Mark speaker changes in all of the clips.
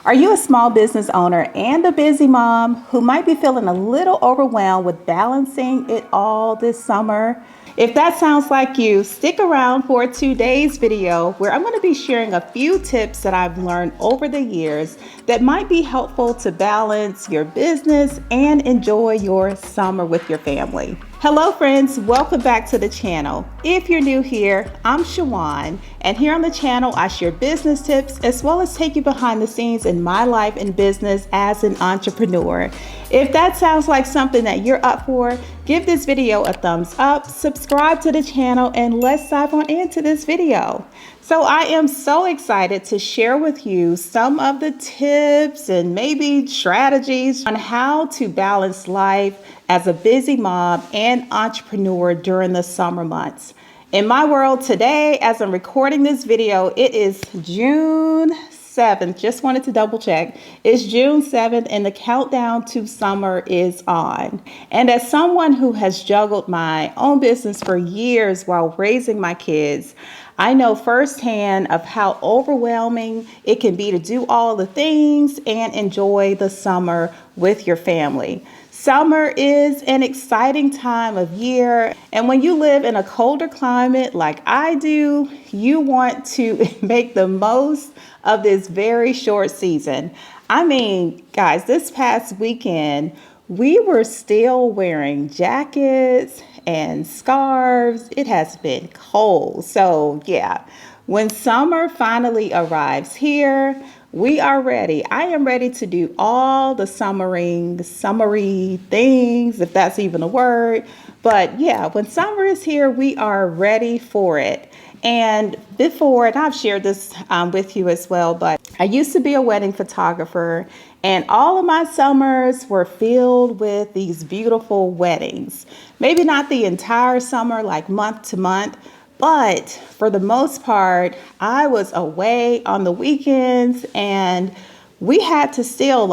Speaker 1: Are you a small business owner and a busy mom who might be feeling a little overwhelmed with balancing it all this summer? If that sounds like you, stick around for today's video where I'm going to be sharing a few tips that I've learned over the years that might be helpful to balance your business and enjoy your summer with your family. Hello friends, welcome back to the channel. If you're new here, I'm Shawon, and here on the channel I share business tips as well as take you behind the scenes in my life and business as an entrepreneur. If that sounds like something that you're up for, give this video a thumbs up, subscribe to the channel, and let's dive on into this video. So I am so excited to share with you some of the tips and maybe strategies on how to balance life as a busy mom and entrepreneur during the summer months. In my world today, as I'm recording this video, it is June 7th. Just wanted to double check. It's June 7th and the countdown to summer is on. And as someone who has juggled my own business for years while raising my kids, I know firsthand of how overwhelming it can be to do all the things and enjoy the summer with your family. Summer is an exciting time of year, and when you live in a colder climate like I do, you want to make the most of this very short season. I mean, guys, this past weekend, we were still wearing jackets and scarves. It has been cold. So yeah, when summer finally arrives here, we are ready. I am ready to do all the summery things, if that's even a word. But yeah, when summer is here, we are ready for it. And before, and I've shared this with you as well, but I used to be a wedding photographer, and all of my summers were filled with these beautiful weddings. Maybe not the entire summer, like month to month, but for the most part, I was away on the weekends, and we had to still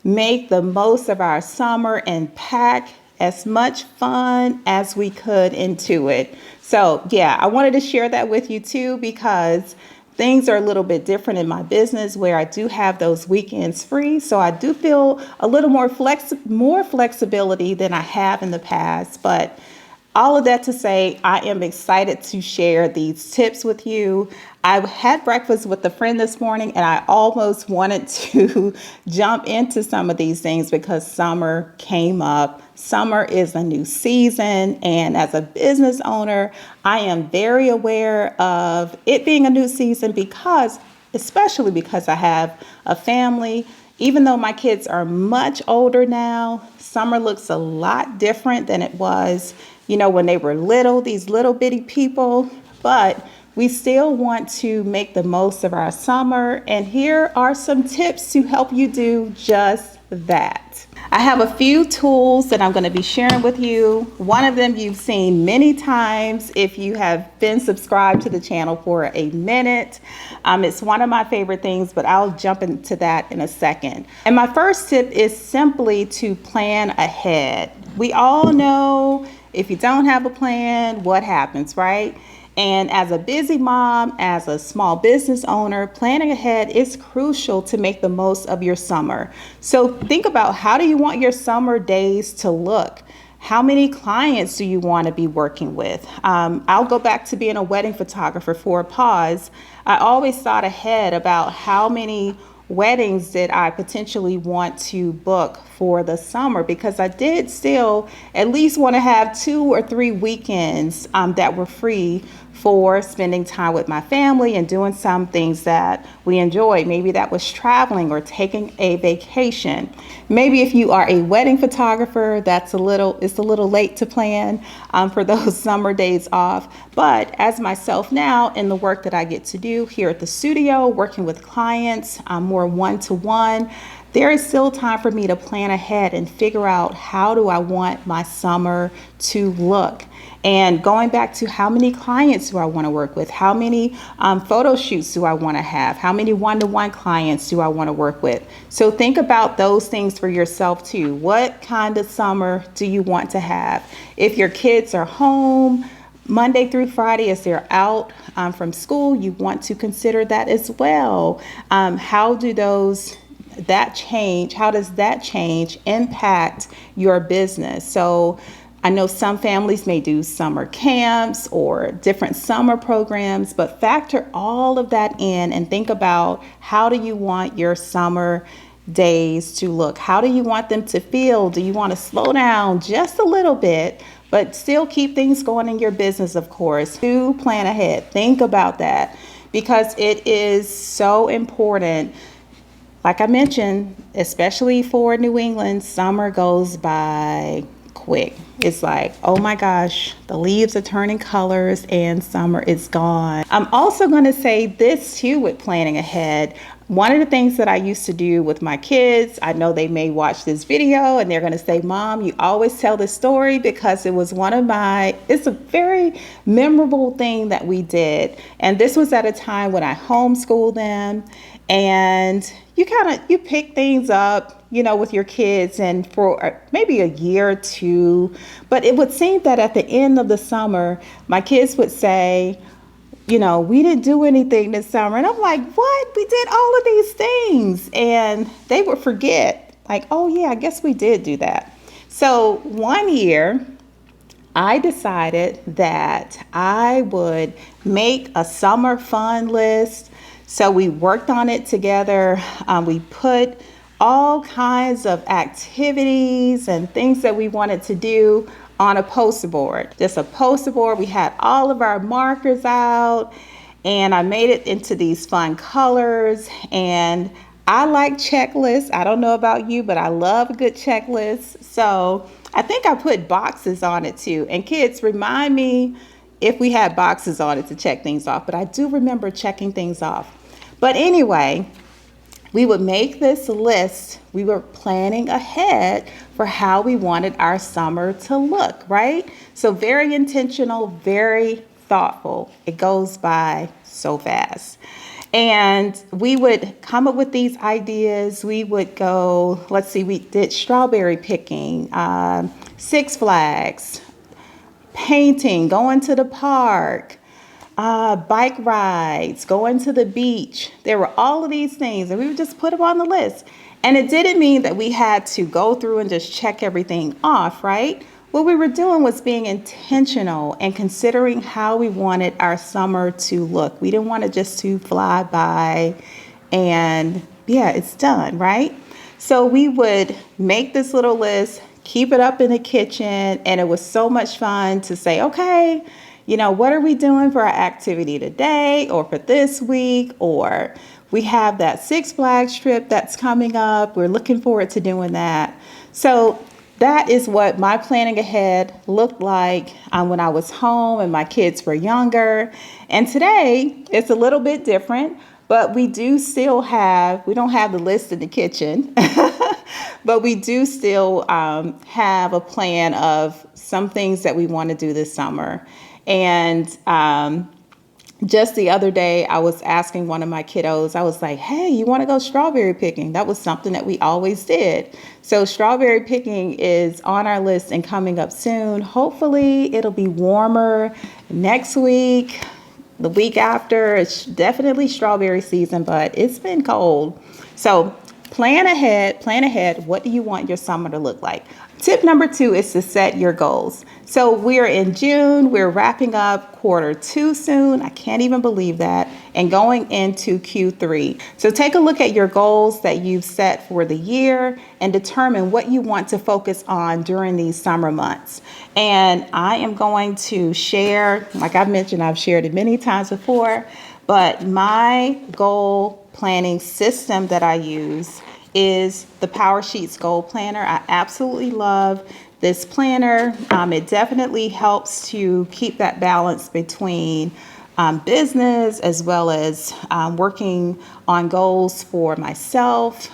Speaker 1: make the most of our summer and pack as much fun as we could into it. So yeah, I wanted to share that with you too, because things are a little bit different in my business where I do have those weekends free. So I do feel a little more flexibility than I have in the past. But all of that to say, I am excited to share these tips with you. I had breakfast with a friend this morning, and I almost wanted to jump into some of these things because summer came up. Summer is a new season, and as a business owner, I am very aware of it being a new season especially because I have a family. Even though my kids are much older now, summer looks a lot different than it was, when they were little, these little bitty people. But we still want to make the most of our summer. And here are some tips to help you do just that. I have a few tools that I'm going to be sharing with you. One of them you've seen many times if you have been subscribed to the channel for a minute. It's one of my favorite things, but I'll jump into that in a second. And my first tip is simply to plan ahead. We all know if you don't have a plan, what happens, right? And as a busy mom, as a small business owner, planning ahead is crucial to make the most of your summer. So think about, how do you want your summer days to look? How many clients do you want to be working with? I'll go back to being a wedding photographer for a pause. I always thought ahead about how many weddings did I potentially want to book for the summer, because I did still at least want to have 2 or 3 weekends that were free for spending time with my family and doing some things that we enjoy. Maybe that was traveling or taking a vacation. Maybe if you are a wedding photographer, it's a little late to plan for those summer days off. But as myself now, in the work that I get to do here at the studio, working with clients, more one-to-one, there is still time for me to plan ahead and figure out, how do I want my summer to look? And going back to, how many clients do I want to work with? How many photo shoots do I want to have? How many one-to-one clients do I want to work with? So think about those things for yourself too. What kind of summer do you want to have? If your kids are home Monday through Friday as they're out from school, you want to consider that as well. How do those that change, how does that change impact your business? So I know some families may do summer camps or different summer programs, but factor all of that in and think about, how do you want your summer days to look? How do you want them to feel? Do you want to slow down just a little bit, but still keep things going in your business, of course? Do plan ahead. Think about that, because it is so important. Like I mentioned, especially for New England, summer goes by quick. It's like, oh my gosh, the leaves are turning colors and summer is gone. I'm also going to say this too with planning ahead. One of the things that I used to do with my kids, I know they may watch this video and they're going to say, Mom, you always tell this story, because it was it's a very memorable thing that we did. And this was at a time when I homeschooled them, and you pick things up, with your kids, and for maybe a year or two. But it would seem that at the end of the summer, my kids would say, we didn't do anything this summer. And I'm like, what? We did all of these things. And they would forget, like, oh yeah, I guess we did do that. So one year, I decided that I would make a summer fun list. So we worked on it together. We put all kinds of activities and things that we wanted to do on a poster board. Just a poster board. We had all of our markers out, and I made it into these fun colors. And I like checklists. I don't know about you, but I love a good checklist. So I think I put boxes on it too. And kids, remind me if we had boxes on it to check things off. But I do remember checking things off. But anyway, we would make this list. We were planning ahead for how we wanted our summer to look, right? So very intentional, very thoughtful. It goes by so fast. And we would come up with these ideas. We would go, we did strawberry picking, Six Flags, painting, going to the park, bike rides, going to the beach. There were all of these things, and we would just put them on the list. And it didn't mean that we had to go through and just check everything off, right? What we were doing was being intentional and considering how we wanted our summer to look. We didn't want it just to fly by and yeah, it's done, right? So we would make this little list, keep it up in the kitchen, and it was so much fun to say, okay, what are we doing for our activity today or for this week? Or we have that Six Flags trip that's coming up. We're looking forward to doing that. So that is what my planning ahead looked like when I was home and my kids were younger. And today it's a little bit different, but we don't have the list in the kitchen, but we do still have a plan of some things that we want to do this summer. And just the other day, I was asking one of my kiddos, I was like, hey, you want to go strawberry picking? That was something that we always did. So strawberry picking is on our list and coming up soon. Hopefully it'll be warmer next week, the week after. It's definitely strawberry season, but it's been cold. So plan ahead. What do you want your summer to look like? Tip number 2 is to set your goals. So we're in June, we're wrapping up Q2 soon. I can't even believe that. And going into Q3. So take a look at your goals that you've set for the year and determine what you want to focus on during these summer months. And I am going to share, like I've mentioned, I've shared it many times before, but my goal planning system that I use is the Power Sheets Goal Planner. I absolutely love this planner. It definitely helps to keep that balance between business as well as working on goals for myself,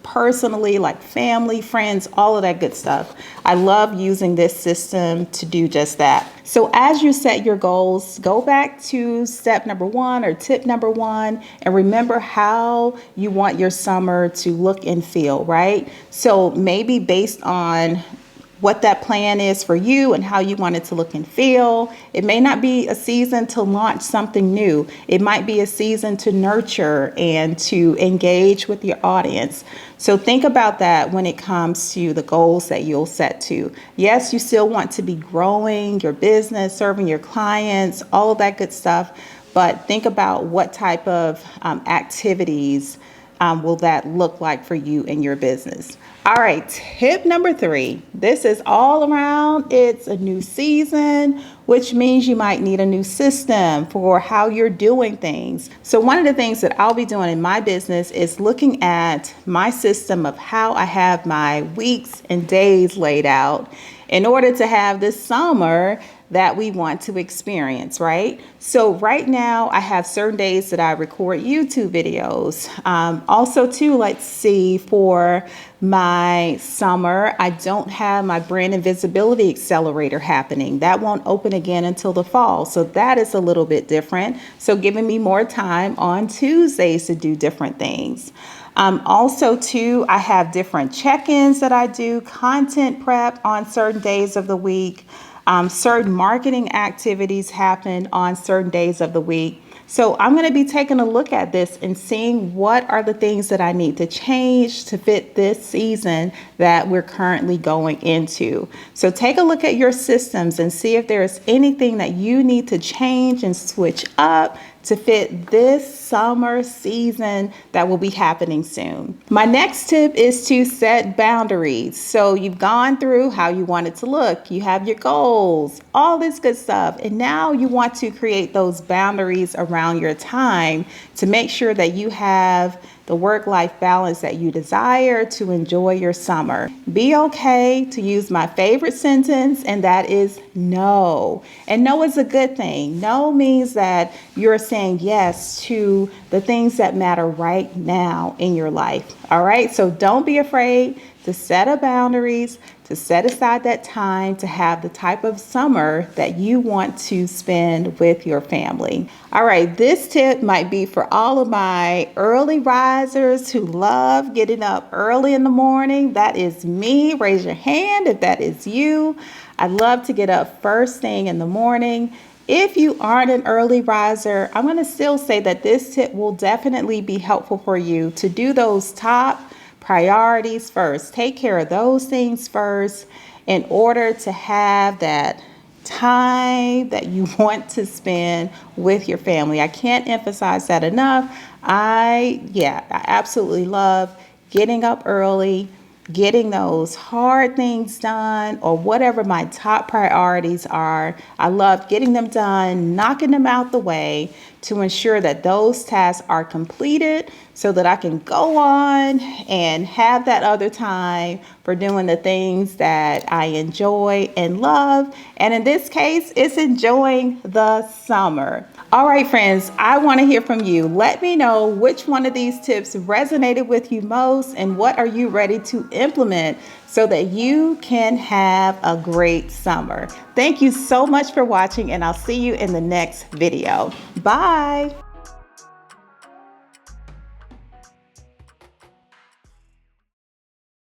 Speaker 1: personally, like family, friends, all of that good stuff. I love using this system to do just that. So as you set your goals, go back to step number 1 or tip number 1 and remember how you want your summer to look and feel, right? So maybe based on what that plan is for you and how you want it to look and feel. It may not be a season to launch something new. It might be a season to nurture and to engage with your audience. So think about that when it comes to the goals that you'll set to. Yes, you still want to be growing your business, serving your clients, all of that good stuff. But think about what type of activities will that look like for you and your business. All right, tip number 3. This is all around. It's a new season, which means you might need a new system for how you're doing things. So one of the things that I'll be doing in my business is looking at my system of how I have my weeks and days laid out in order to have this summer that we want to experience, right? So right now I have certain days that I record YouTube videos. Also too, let's see, for my summer, I don't have my brand and visibility accelerator happening. That won't open again until the fall. So that is a little bit different. So giving me more time on Tuesdays to do different things. Also too, I have different check-ins that I do, content prep on certain days of the week. Certain marketing activities happen on certain days of the week. So I'm going to be taking a look at this and seeing what are the things that I need to change to fit this season that we're currently going into. So take a look at your systems and see if there's anything that you need to change and switch up to fit this summer season that will be happening soon. My next tip is to set boundaries. So you've gone through how you want it to look. You have your goals, all this good stuff. And now you want to create those boundaries around your time to make sure that you have the work-life balance that you desire to enjoy your summer. Be okay to use my favorite sentence, and that is no. And no is a good thing. No means that you're saying yes to the things that matter right now in your life. All right, so don't be afraid to set up boundaries, to set aside that time to have the type of summer that you want to spend with your family. All right, this tip might be for all of my early risers who love getting up early in the morning. That is me. Raise your hand if that is you. I love to get up first thing in the morning. If you aren't an early riser, I'm going to still say that this tip will definitely be helpful for you to do those top priorities first. Take care of those things first in order to have that time that you want to spend with your family. I can't emphasize that enough. I absolutely love getting up early, getting those hard things done, or whatever my top priorities are. I love getting them done, knocking them out the way to ensure that those tasks are completed so that I can go on and have that other time for doing the things that I enjoy and love. And in this case, it's enjoying the summer. All right, friends, I want to hear from you. Let me know which one of these tips resonated with you most and what are you ready to implement so that you can have a great summer. Thank you so much for watching, and I'll see you in the next video. Bye.